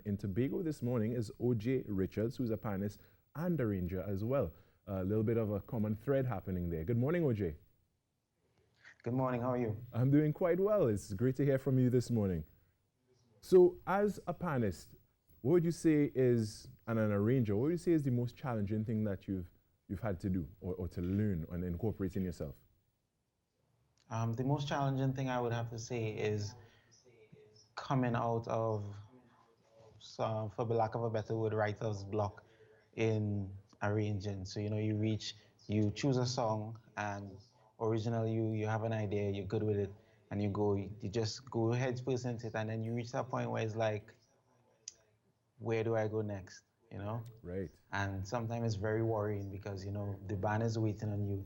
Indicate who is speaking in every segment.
Speaker 1: In Tobago this morning is Ojay Richards, who's a panelist and arranger as well. A little bit of a common thread happening there. Good morning, Ojay.
Speaker 2: Good morning, how are you?
Speaker 1: I'm doing quite well. It's great to hear from you this morning. So, as a panelist, what would you say is, and an arranger, what would you say is the most challenging thing that you've had to do or to learn and incorporate in yourself?
Speaker 2: The most challenging thing I would have to say is coming out of some, for the lack of a better word, writer's block in arranging. So, you choose a song and originally you have an idea, you're good with it, and you just go head first into it, and then you reach that point where it's like, where do I go next?
Speaker 1: Right.
Speaker 2: And sometimes it's very worrying because, the band is waiting on you.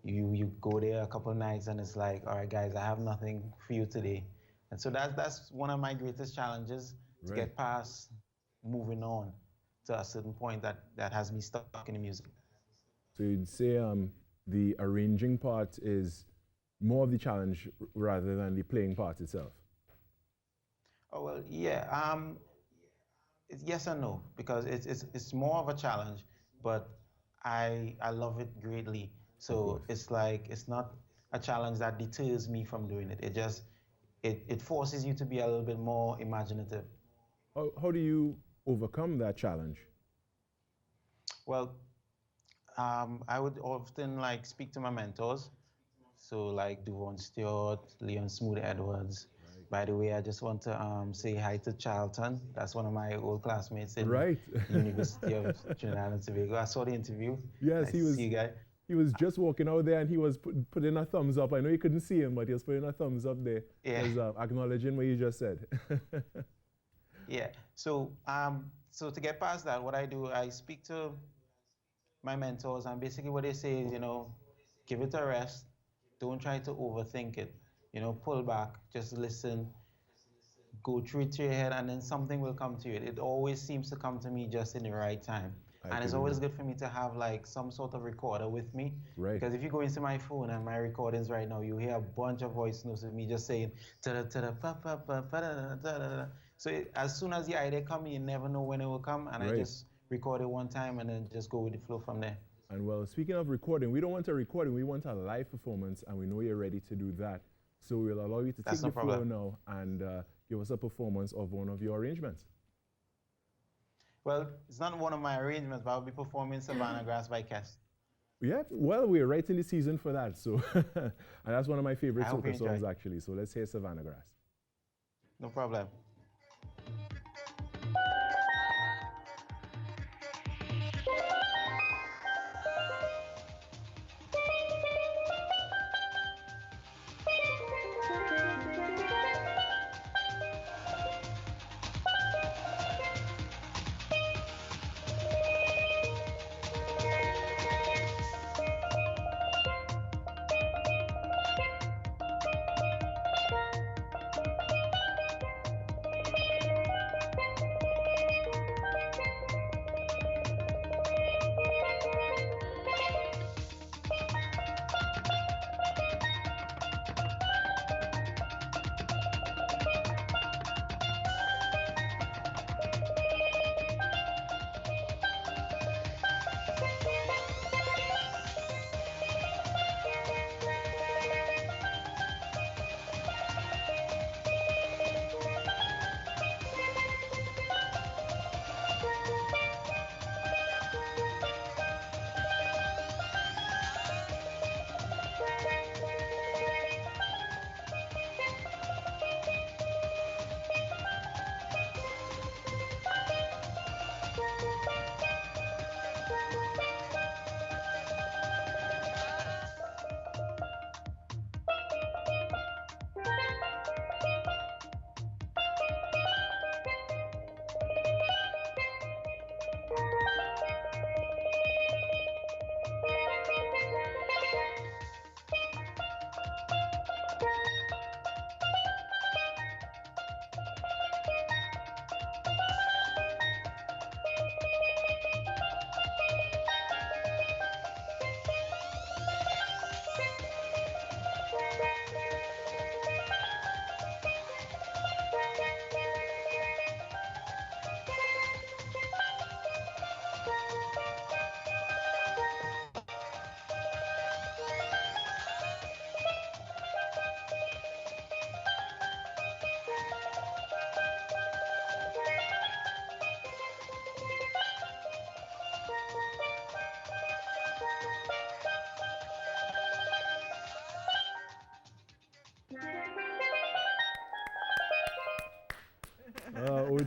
Speaker 2: You go there a couple of nights and it's like, all right, guys, I have nothing for you today. And so that's one of my greatest challenges, to get past moving on to a certain point that has me stuck in the music.
Speaker 1: So you'd say the arranging part is more of the challenge rather than the playing part itself?
Speaker 2: Oh, well, yeah. Yes and no, because it's more of a challenge, but I love it greatly. So it's like, it's not a challenge that deters me from doing it. It forces you to be a little bit more imaginative.
Speaker 1: How do you overcome that challenge?
Speaker 2: Well, I would often speak to my mentors. So like Devon Stewart, Leon Smooth Edwards. By the way, I just want to say hi to Charlton. That's one of my old classmates in University of Trinidad and Tobago. I saw the interview.
Speaker 1: Yes,
Speaker 2: nice to see you guys.
Speaker 1: He was just walking out there and he was putting a thumbs up. I know you couldn't see him, but he was putting a thumbs up there.
Speaker 2: Yeah.
Speaker 1: He was acknowledging what you just said.
Speaker 2: Yeah. So to get past that, what I do, I speak to my mentors, and basically what they say is, give it a rest. Don't try to overthink it. Pull back, just listen, go through it to your head, and then something will come to you. It always seems to come to me just in the right time. And it's always good for me to have some sort of recorder with me.
Speaker 1: Right.
Speaker 2: Because if you go into my phone and my recordings right now, you hear a bunch of voice notes of me just saying ta ta ta pa pa pa pa da da da. So as soon as the idea comes, you never know when it will come, and I just record it one time and then just go with the flow from there.
Speaker 1: And well, speaking of recording, we don't want a recording, we want a live performance, and we know you're ready to do that. So we'll allow you to take the floor now and give us a performance of one of your arrangements.
Speaker 2: Well, it's not one of my arrangements, but I'll be performing Savannah Grass by Kes.
Speaker 1: Yeah, well, we're right in the season for that. So, and that's one of my favorite soca songs, actually. So let's hear Savannah Grass.
Speaker 2: No problem.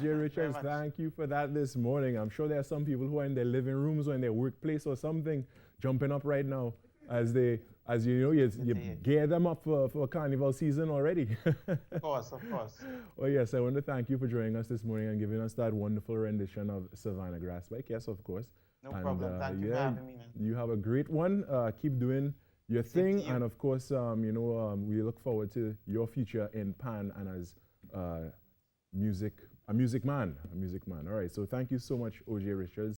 Speaker 1: OJ Richards,
Speaker 2: much.
Speaker 1: thank you for that this morning. I'm sure there are some people who are in their living rooms or in their workplace or something jumping up right now as you gear them up for carnival season already.
Speaker 2: Of course, of course.
Speaker 1: Well, yes, I want to thank you for joining us this morning and giving us that wonderful rendition of Savannah Grass by Yes, of course.
Speaker 2: No problem. Thank you for having me, man.
Speaker 1: You have a great one. Keep doing your thing,
Speaker 2: to you.
Speaker 1: and of course, we look forward to your future in Pan and as a music man. All right. So thank you so much, OJ Richards.